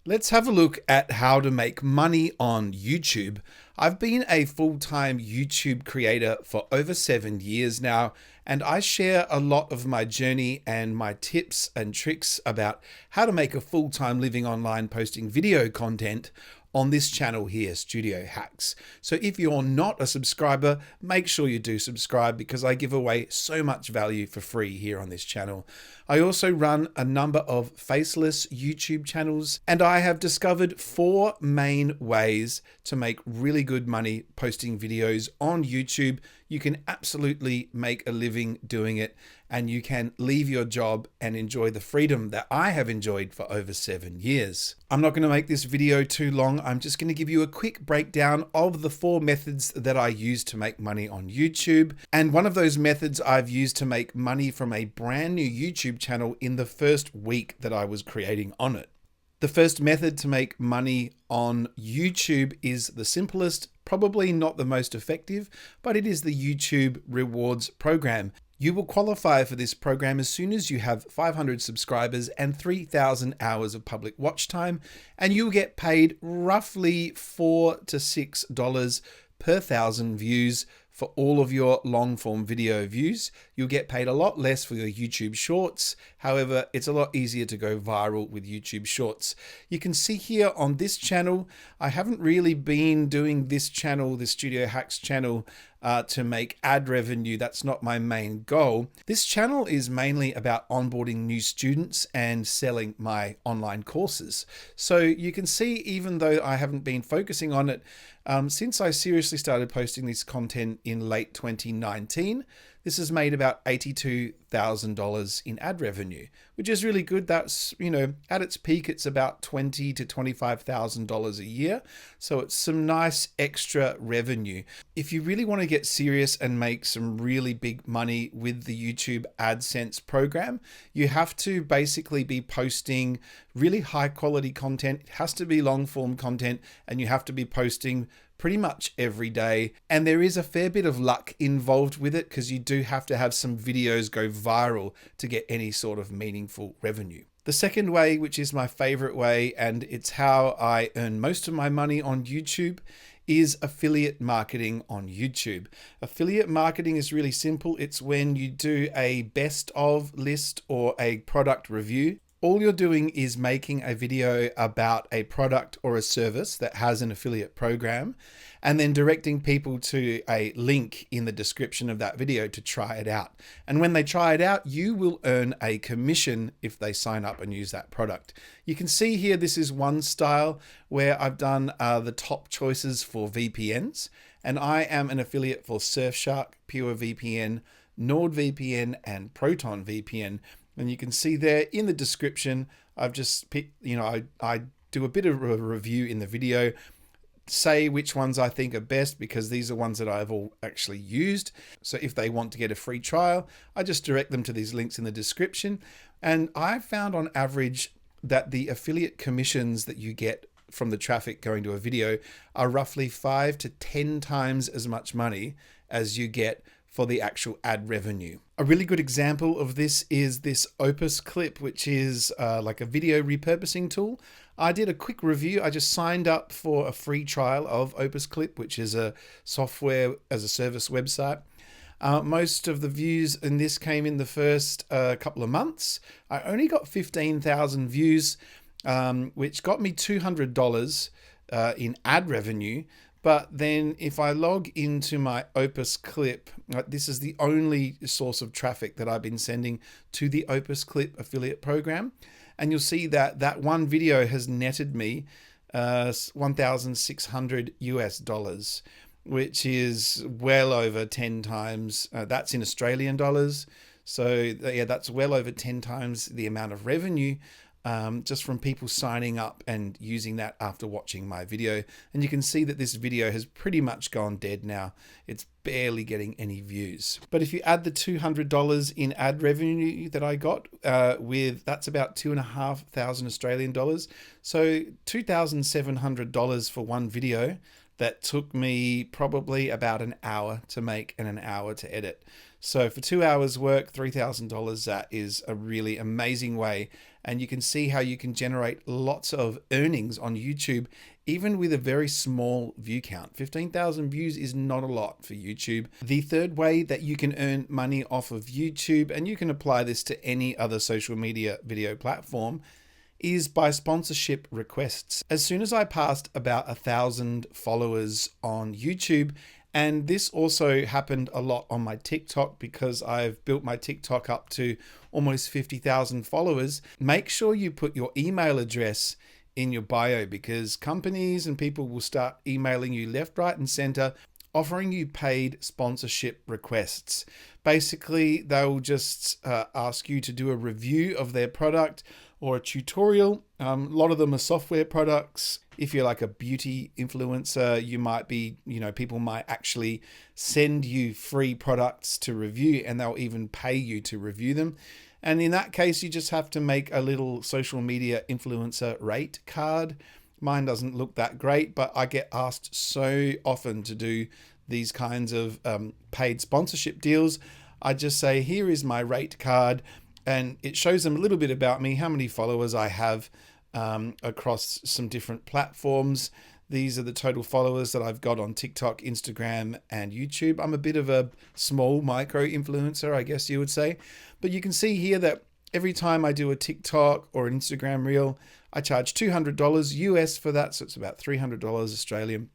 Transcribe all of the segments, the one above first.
Let's have a look at how to make money on YouTube. I've been a full-time YouTube creator for over 7 years now, and I share a lot of my journey and my tips and tricks about how to make a full-time living online posting video content on this channel here, Studio Hacks. So if you're not a subscriber, make sure you do subscribe because I give away so much value for free here on this channel. I also run a number of faceless YouTube channels, and I have discovered 4 main ways to make really good money posting videos on YouTube. You can absolutely make a living doing it, and you can leave your job and enjoy the freedom that I have enjoyed for over 7 years. I'm not going to make this video too long. I'm just going to give you a quick breakdown of the 4 methods that I use to make money on YouTube. And one of those methods I've used to make money from a brand new YouTube channel in the first week that I was creating on it. The first method to make money on YouTube is the simplest, probably not the most effective, but it is the YouTube Rewards program. You will qualify for this program as soon as you have 500 subscribers and 3,000 hours of public watch time, and you'll get paid roughly $4 to $6 per 1,000 views for all of your long form video views. You'll get paid a lot less for your YouTube shorts. However, it's a lot easier to go viral with YouTube shorts. You can see here on this channel, I haven't really been doing this channel, the Studio Hacks channel, to make ad revenue. That's not my main goal. This channel is mainly about onboarding new students and selling my online courses. So you can see, even though I haven't been focusing on it, since I seriously started posting this content in late 2019, this has made about $82,000 in ad revenue, which is really good. That's, at its peak, it's about $20,000 to $25,000 a year. So it's some nice extra revenue. If you really want to get serious and make some really big money with the YouTube AdSense program, you have to basically be posting really high quality content. It has to be long form content, and you have to be posting pretty much every day. And there is a fair bit of luck involved with it because you do have to have some videos go viral to get any sort of meaningful revenue. The second way, which is my favorite way, and it's how I earn most of my money on YouTube, is affiliate marketing on YouTube. Affiliate marketing is really simple. It's when you do a best of list or a product review. All you're doing is making a video about a product or a service that has an affiliate program, and then directing people to a link in the description of that video to try it out. And when they try it out, you will earn a commission if they sign up and use that product. You can see here, this is one style where I've done the top choices for VPNs, and I am an affiliate for Surfshark, PureVPN, NordVPN, and ProtonVPN. And you can see there in the description, I've just picked, I do a bit of a review in the video, say which ones I think are best because these are ones that I've all actually used. So if they want to get a free trial, I just direct them to these links in the description. And I found on average that the affiliate commissions that you get from the traffic going to a video are roughly 5 to 10 times as much money as you get for the actual ad revenue. A really good example of this is this Opus Clip, which is like a video repurposing tool. I did a quick review. I just signed up for a free trial of Opus Clip, which is a software as a service website. Most of the views in this came in the first couple of months. I only got 15,000 views, which got me $200 in ad revenue. But then if I log into my Opus Clip, this is the only source of traffic that I've been sending to the Opus Clip affiliate program. And you'll see that that one video has netted me $1,600 US, which is well over 10 times. That's in Australian dollars. So yeah, that's well over 10 times the amount of revenue just from people signing up and using that after watching my video. And you can see that this video has pretty much gone dead now. It's barely getting any views. But if you add the $200 in ad revenue that I got that's about 2,500 Australian dollars. So $2,700 for one video that took me probably about an hour to make and an hour to edit. So for 2 hours work, $3,000, that is a really amazing way. And you can see how you can generate lots of earnings on YouTube, even with a very small view count. 15,000 views is not a lot for YouTube. The third way that you can earn money off of YouTube, and you can apply this to any other social media video platform, is by sponsorship requests. As soon as I passed about 1,000 followers on YouTube, and this also happened a lot on my TikTok because I've built my TikTok up to almost 50,000 followers, make sure you put your email address in your bio, because companies and people will start emailing you left, right, and center, offering you paid sponsorship requests. Basically, they'll just ask you to do a review of their product or a tutorial. A lot of them are software products. If you're like a beauty influencer, you might be, people might actually send you free products to review, and they'll even pay you to review them. And in that case, you just have to make a little social media influencer rate card. Mine doesn't look that great, but I get asked so often to do these kinds of paid sponsorship deals. I just say, here is my rate card, and it shows them a little bit about me, how many followers I have across some different platforms. These are the total followers that I've got on TikTok, Instagram, and YouTube. I'm a bit of a small micro influencer, I guess you would say. But you can see here that every time I do a TikTok or an Instagram reel, I charge $200 US for that. So it's about $300 Australian.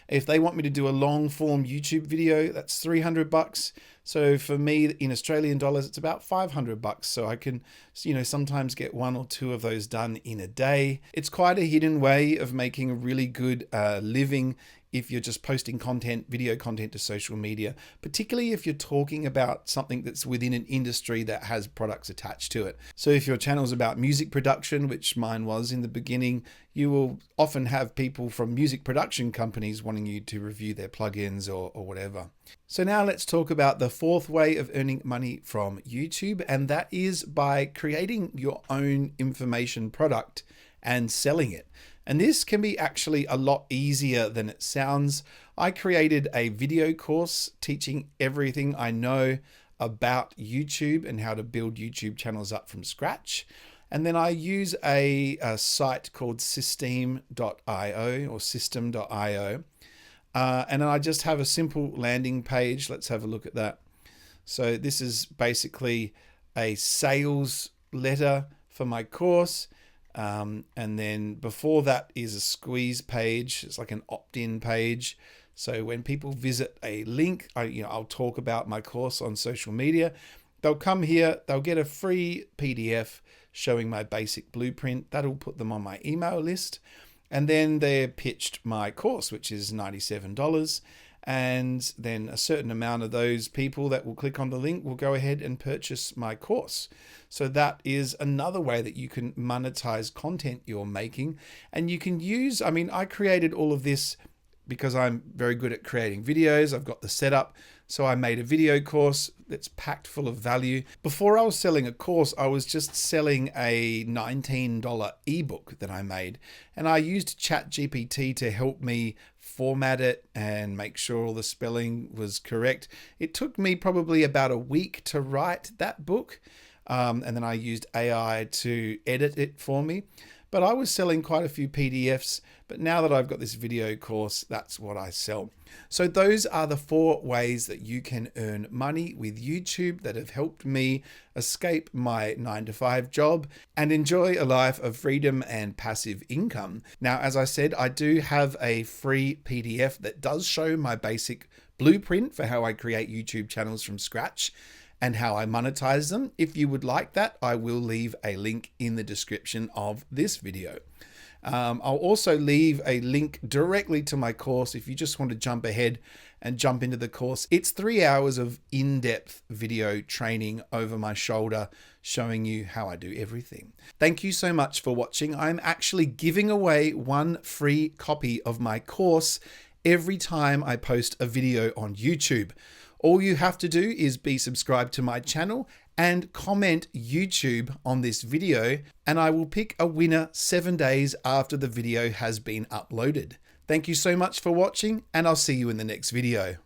If they want me to do a long form YouTube video, that's 300 bucks. So for me in Australian dollars, it's about 500 bucks. So I can, sometimes get one or two of those done in a day. It's quite a hidden way of making a really good living if you're just posting content, video content to social media, particularly if you're talking about something that's within an industry that has products attached to it. So if your channel is about music production, which mine was in the beginning, you will often have people from music production companies wanting you to review their plugins or whatever. So now let's talk about the fourth way of earning money from YouTube, and that is by creating your own information product and selling it. And this can be actually a lot easier than it sounds. I created a video course teaching everything I know about YouTube and how to build YouTube channels up from scratch. And then I use a site called Systeme.io or System.io. And then I just have a simple landing page. Let's have a look at that. So this is basically a sales letter for my course. And then before that is a squeeze page. It's like an opt-in page. So when people visit a link, I'll talk about my course on social media. They'll come here, they'll get a free PDF showing my basic blueprint. That'll put them on my email list. And then they're pitched my course, which is $97. And then a certain amount of those people that will click on the link will go ahead and purchase my course. So that is another way that you can monetize content you're making. And you can use, I created all of this because I'm very good at creating videos. I've got the setup. So I made a video course that's packed full of value. Before I was selling a course, I was just selling a $19 ebook that I made. And I used ChatGPT to help me format it and make sure all the spelling was correct. It took me probably about a week to write that book. And then I used AI to edit it for me. But I was selling quite a few PDFs, but now that I've got this video course, that's what I sell. So those are the 4 ways that you can earn money with YouTube that have helped me escape my 9-to-5 job and enjoy a life of freedom and passive income. Now, as I said, I do have a free PDF that does show my basic blueprint for how I create YouTube channels from scratch and how I monetize them. If you would like that, I will leave a link in the description of this video. I'll also leave a link directly to my course if you just want to jump ahead and jump into the course. It's 3 hours of in-depth video training over my shoulder, showing you how I do everything. Thank you so much for watching. I'm actually giving away 1 free copy of my course every time I post a video on YouTube. All you have to do is be subscribed to my channel and comment YouTube on this video, and I will pick a winner 7 days after the video has been uploaded. Thank you so much for watching, and I'll see you in the next video.